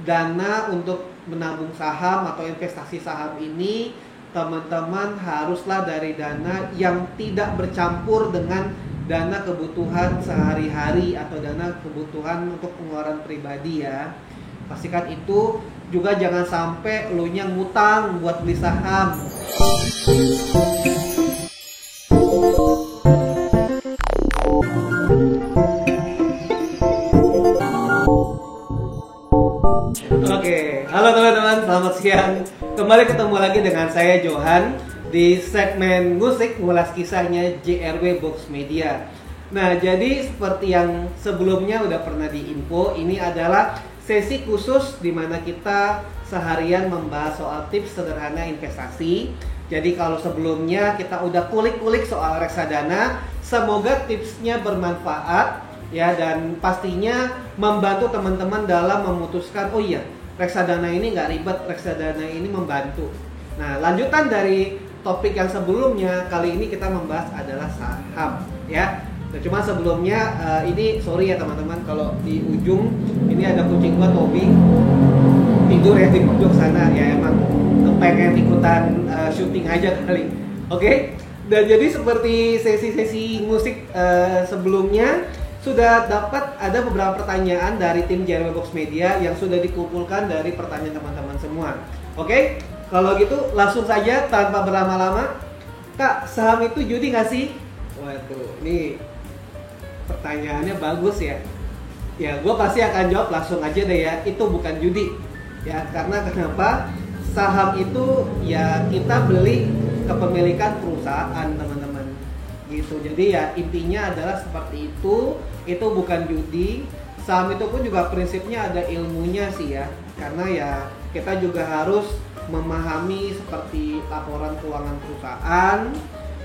dana untuk menabung saham atau investasi saham ini teman-teman haruslah dari dana yang tidak bercampur dengan dana kebutuhan sehari-hari atau dana kebutuhan untuk pengeluaran pribadi ya. Pastikan itu. Juga jangan sampai lu nya ngutang buat beli saham. Oke, halo teman-teman, selamat siang. Kembali ketemu lagi dengan saya Johan di segmen musik ngulas kisahnya JRW Box Media. Nah, jadi seperti yang sebelumnya udah pernah diinfo, ini adalah sesi khusus di mana kita seharian membahas soal tips sederhana investasi. Jadi kalau sebelumnya kita udah kulik-kulik soal reksadana, semoga tipsnya bermanfaat ya, dan pastinya membantu teman-teman dalam memutuskan, oh iya, reksadana ini nggak ribet, reksadana ini membantu. Nah, lanjutan dari topik yang sebelumnya, kali ini kita membahas adalah saham ya. Nah, cuma sebelumnya ini sorry ya teman-teman, kalau di ujung ini ada kucing gua Toby tidur ya di pojok sana ya, emang kepengen ikutan syuting aja kali. Oke? Dan jadi seperti sesi-sesi musik sebelumnya sudah dapat ada beberapa pertanyaan dari tim JRW Box Media yang sudah dikumpulkan dari pertanyaan teman-teman semua. Oke? Kalau gitu langsung saja tanpa berlama-lama. Kak, saham itu judi nggak sih? Waduh, ini pertanyaannya bagus ya. Ya, gue pasti akan jawab langsung aja deh ya, itu bukan judi. Ya, karena kenapa? Saham itu ya kita beli kepemilikan perusahaan teman-teman. Gitu. Jadi ya intinya adalah seperti itu bukan judi. Saham itu pun juga prinsipnya ada ilmunya sih ya. Karena ya kita juga harus memahami seperti laporan keuangan perusahaan,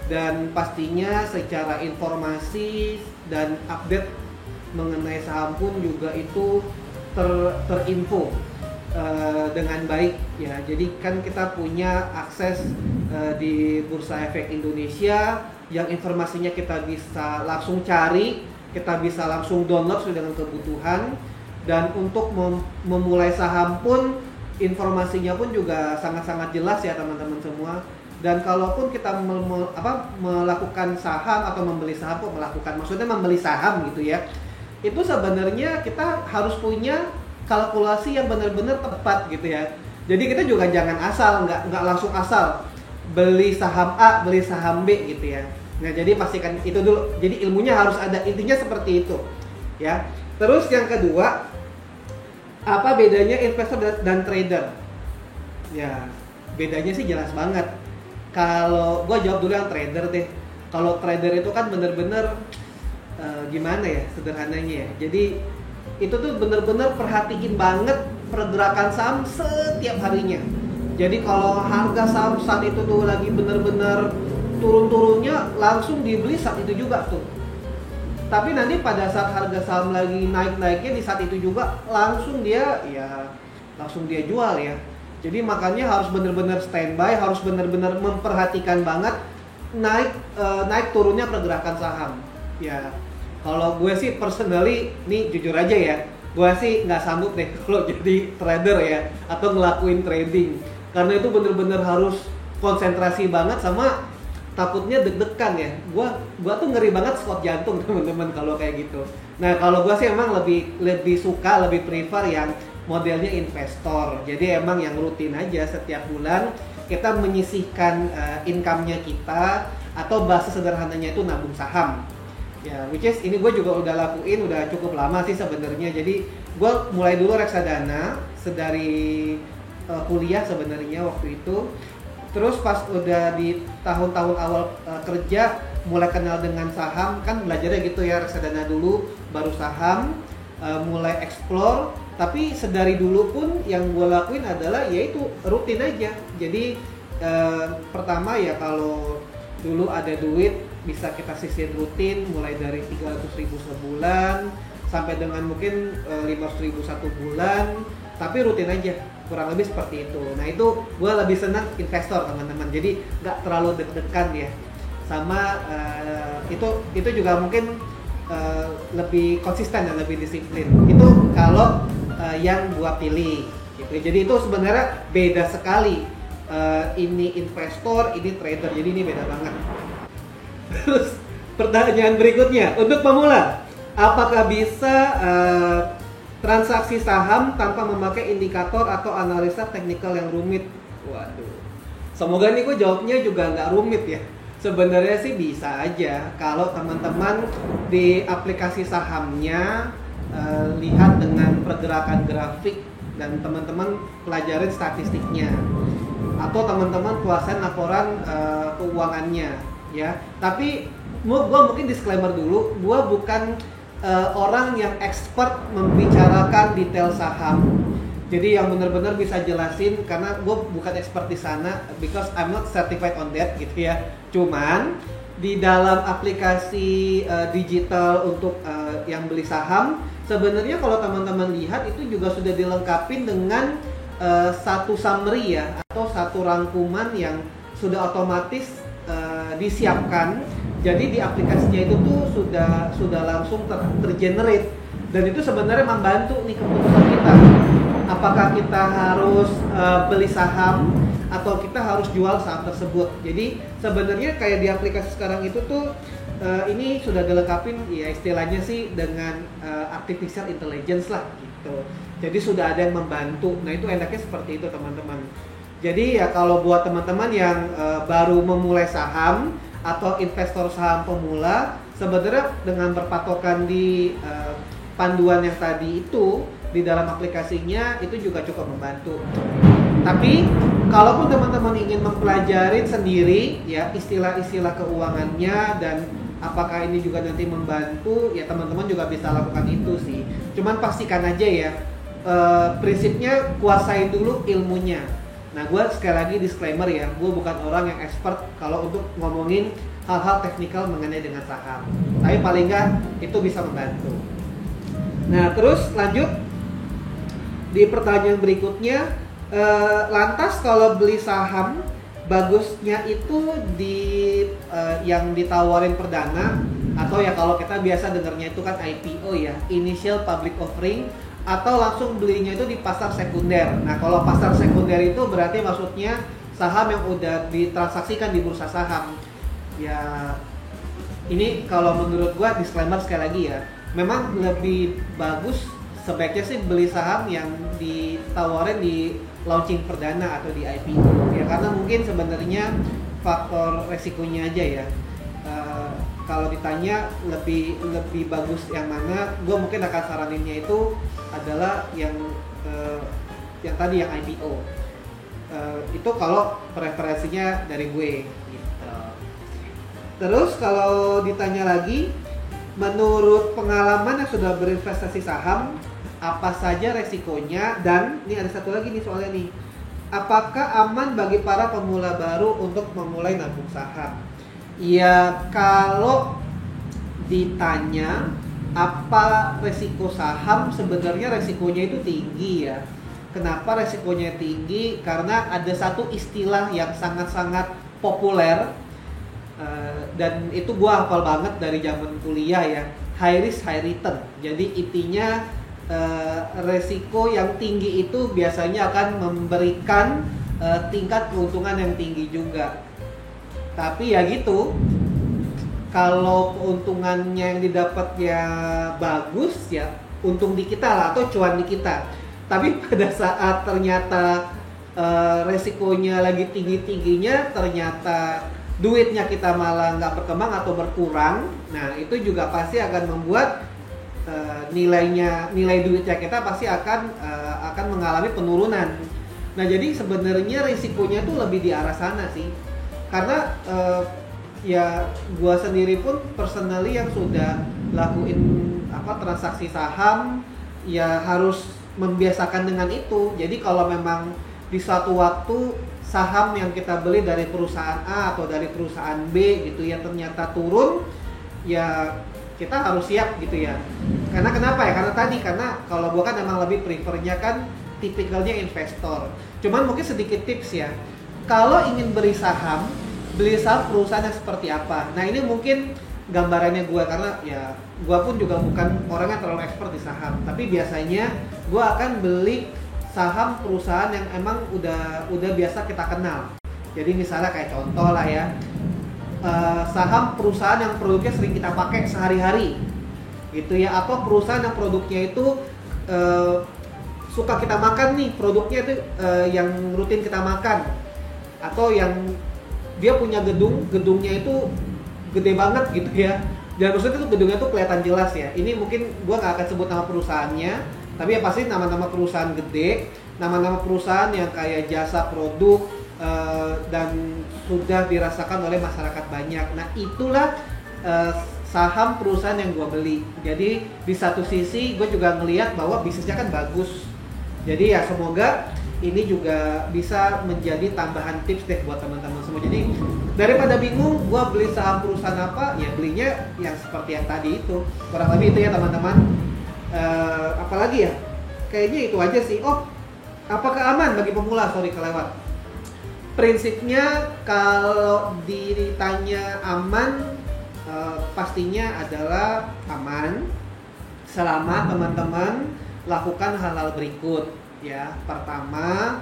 dan pastinya secara informasi dan update mengenai saham pun juga itu terinfo dengan baik ya. Jadi kan kita punya akses di Bursa Efek Indonesia yang informasinya kita bisa langsung cari, kita bisa langsung download sesuai dengan kebutuhan, dan untuk memulai saham pun informasinya pun juga sangat-sangat jelas ya teman-teman semua. Dan kalaupun kita melakukan saham atau membeli saham, maksudnya membeli saham gitu ya, itu sebenarnya kita harus punya kalkulasi yang benar-benar tepat gitu ya. Jadi kita juga jangan asal, nggak langsung asal beli saham A, beli saham B gitu ya. Nah, jadi pastikan itu dulu. Jadi ilmunya harus ada, intinya seperti itu ya. Terus yang kedua, apa bedanya investor dan trader? Ya, bedanya sih jelas banget. Kalau gue jawab dulu yang trader deh. Kalau trader itu kan bener-bener gimana ya sederhananya ya. Jadi itu tuh bener-bener perhatiin banget pergerakan saham setiap harinya. Jadi kalau harga saham saat itu tuh lagi bener-bener turun-turunnya, langsung dibeli saat itu juga tuh. Tapi nanti pada saat harga saham lagi naik-naiknya di saat itu juga langsung dia jual ya. Jadi makanya harus benar-benar standby, harus benar-benar memperhatikan banget naik turunnya pergerakan saham. Ya, kalau gue sih personally, nih jujur aja ya, gue sih nggak sanggup deh kalau jadi trader ya, atau ngelakuin trading. Karena itu benar-benar harus konsentrasi banget, sama takutnya deg-degan ya. Gua tuh ngeri banget spot jantung teman-teman kalau kayak gitu. Nah, kalau gua sih emang lebih suka, lebih prefer yang modelnya investor. Jadi emang yang rutin aja setiap bulan kita menyisihkan income-nya kita, atau bahasa sederhananya itu nabung saham. Ya, which is ini gue juga udah lakuin udah cukup lama sih sebenarnya. Jadi gue mulai dulu reksadana sedari kuliah sebenarnya waktu itu. Terus pas udah di tahun-tahun awal kerja mulai kenal dengan saham, kan belajarnya gitu ya, reksadana dulu baru saham, mulai explore. Tapi sedari dulu pun yang gue lakuin adalah yaitu rutin aja. Jadi pertama ya kalau dulu ada duit bisa kita sisihkan rutin, mulai dari 300.000 sebulan sampai dengan mungkin 500.000 satu bulan, tapi rutin aja, kurang lebih seperti itu. Nah itu gue lebih senang investor teman-teman, jadi nggak terlalu deg-degan ya. Sama itu juga mungkin lebih konsisten dan lebih disiplin. Itu kalau yang gua pilih gitu. Jadi itu sebenarnya beda sekali. Ini investor, ini trader, jadi ini beda banget. Terus pertanyaan berikutnya, untuk pemula, apakah bisa transaksi saham tanpa memakai indikator atau analisa teknikal yang rumit? Waduh, semoga nih gue jawabnya juga nggak rumit ya. Sebenarnya sih bisa aja kalau teman-teman di aplikasi sahamnya lihat dengan pergerakan grafik dan teman-teman pelajarin statistiknya, atau teman-teman kuasain laporan keuangannya ya. Tapi gue mungkin disclaimer dulu, gue bukan orang yang expert membicarakan detail saham. Jadi yang benar-benar bisa jelasin, karena gue bukan expert di sana, because I'm not certified on that gitu ya. Cuman di dalam aplikasi digital untuk yang beli saham, sebenarnya kalau teman-teman lihat itu juga sudah dilengkapi dengan satu summary ya, atau satu rangkuman yang sudah otomatis disiapkan. Jadi di aplikasinya itu tuh sudah langsung tergenerate, dan itu sebenarnya membantu nih keputusan kita. Apakah kita harus beli saham atau kita harus jual saham tersebut. Jadi sebenarnya kayak di aplikasi sekarang itu tuh ini sudah dilengkapi ya, istilahnya sih dengan artificial intelligence lah gitu. Jadi sudah ada yang membantu. Nah itu enaknya seperti itu teman-teman. Jadi ya kalau buat teman-teman yang baru memulai saham atau investor saham pemula, sebenarnya dengan berpatokan di panduan yang tadi itu di dalam aplikasinya itu juga cukup membantu. Tapi kalaupun teman-teman ingin mempelajari sendiri ya istilah-istilah keuangannya dan apakah ini juga nanti membantu, ya teman-teman juga bisa lakukan itu sih. Cuman pastikan aja ya, prinsipnya kuasain dulu ilmunya. Nah, gue sekali lagi disclaimer ya, gue bukan orang yang expert kalau untuk ngomongin hal-hal teknikal mengenai dengan saham. Tapi paling nggak itu bisa membantu. Nah, terus lanjut di pertanyaan berikutnya, lantas kalau beli saham bagusnya itu di yang ditawarin perdana, atau ya kalau kita biasa dengarnya itu kan IPO ya, Initial Public Offering, atau langsung belinya itu di pasar sekunder. Nah, kalau pasar sekunder itu berarti maksudnya saham yang udah ditransaksikan di bursa saham. Ya, ini kalau menurut gua disclaimer sekali lagi ya, memang lebih bagus sebaiknya sih beli saham yang ditawarin di launching perdana atau di IPO. Ya karena mungkin sebenarnya faktor resikonya aja ya. Kalau ditanya lebih bagus yang mana, gue mungkin akan saraninnya itu adalah yang tadi yang IPO. Itu kalau preferensinya dari gue gitu. Terus kalau ditanya lagi, menurut pengalaman yang sudah berinvestasi saham, apa saja resikonya? Dan ini ada satu lagi nih soalnya nih, apakah aman bagi para pemula baru untuk memulai nabung saham? Ya kalau ditanya apa resiko saham, sebenarnya resikonya itu tinggi ya. Kenapa resikonya tinggi? Karena ada satu istilah yang sangat-sangat populer, dan itu gua hafal banget dari zaman kuliah ya, high risk high return. Jadi intinya resiko yang tinggi itu biasanya akan memberikan tingkat keuntungan yang tinggi juga. Tapi ya gitu, kalau keuntungannya yang didapat ya bagus ya untung di kita lah, atau cuan di kita. Tapi pada saat ternyata resikonya lagi tinggi-tingginya, ternyata duitnya kita malah nggak berkembang atau berkurang, nah itu juga pasti akan membuat nilai duitnya kita pasti akan mengalami penurunan. Nah jadi sebenarnya risikonya tuh lebih di arah sana sih, karena ya gua sendiri pun personally yang sudah lakuin transaksi saham ya harus membiasakan dengan itu. Jadi kalau memang di suatu waktu saham yang kita beli dari perusahaan A atau dari perusahaan B gitu ya ternyata turun, ya kita harus siap gitu ya. Karena kenapa ya? Karena kalau gua kan memang lebih prefernya kan tipikalnya investor. Cuman mungkin sedikit tips ya. Kalau ingin beli saham perusahaan yang seperti apa. Nah, ini mungkin gambarannya gue, karena ya gue pun juga bukan orang yang terlalu expert di saham, tapi biasanya gue akan beli saham perusahaan yang emang udah biasa kita kenal. Jadi misalnya kayak contoh lah ya, saham perusahaan yang produknya sering kita pakai sehari-hari gitu ya, atau perusahaan yang produknya itu suka kita makan nih, produknya itu yang rutin kita makan, atau yang dia punya gedungnya itu gede banget gitu ya. Dan maksudnya itu gedungnya tuh kelihatan jelas ya. Ini mungkin gua nggak akan sebut nama perusahaannya, tapi ya pasti nama-nama perusahaan gede, nama-nama perusahaan yang kayak jasa produk dan sudah dirasakan oleh masyarakat banyak. Nah itulah saham perusahaan yang gua beli. Jadi di satu sisi gue juga ngelihat bahwa bisnisnya kan bagus. Jadi ya semoga ini juga bisa menjadi tambahan tips deh buat teman-teman semua. Jadi daripada bingung gua beli saham perusahaan apa, ya belinya yang seperti yang tadi itu. Kurang lebih itu ya teman-teman. Apalagi ya, kayaknya itu aja sih. Oh, apakah aman bagi pemula? Sorry kelewat. Prinsipnya kalau ditanya aman, pastinya adalah aman selama teman-teman lakukan hal-hal berikut ya. Pertama,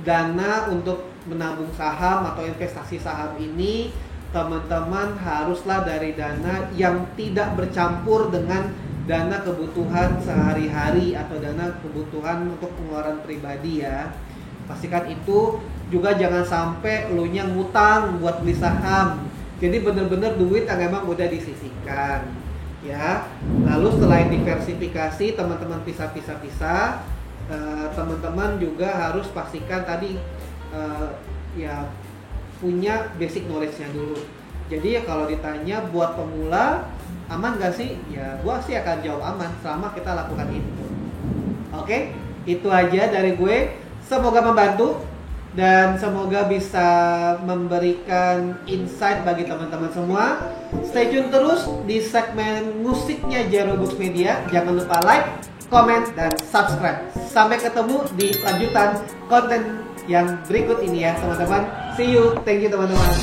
dana untuk menabung saham atau investasi saham ini teman-teman haruslah dari dana yang tidak bercampur dengan dana kebutuhan sehari-hari atau dana kebutuhan untuk pengeluaran pribadi ya. Pastikan itu. Juga jangan sampai lu nya ngutang buat beli saham. Jadi bener-bener duit yang memang udah disisihkan ya. Lalu selain diversifikasi, teman-teman pisah-pisah, teman-teman juga harus pastikan tadi ya punya basic knowledge-nya dulu. Jadi ya kalau ditanya buat pemula aman gak sih? Ya gua sih akan jawab aman selama kita lakukan itu. Oke, itu aja dari gue. Semoga membantu dan semoga bisa memberikan insight bagi teman-teman semua. Stay tune terus di segmen musiknya JRW Books Media. Jangan lupa like, comment, dan subscribe. Sampai ketemu di lanjutan konten yang berikut ini ya teman-teman. See you, thank you teman-teman.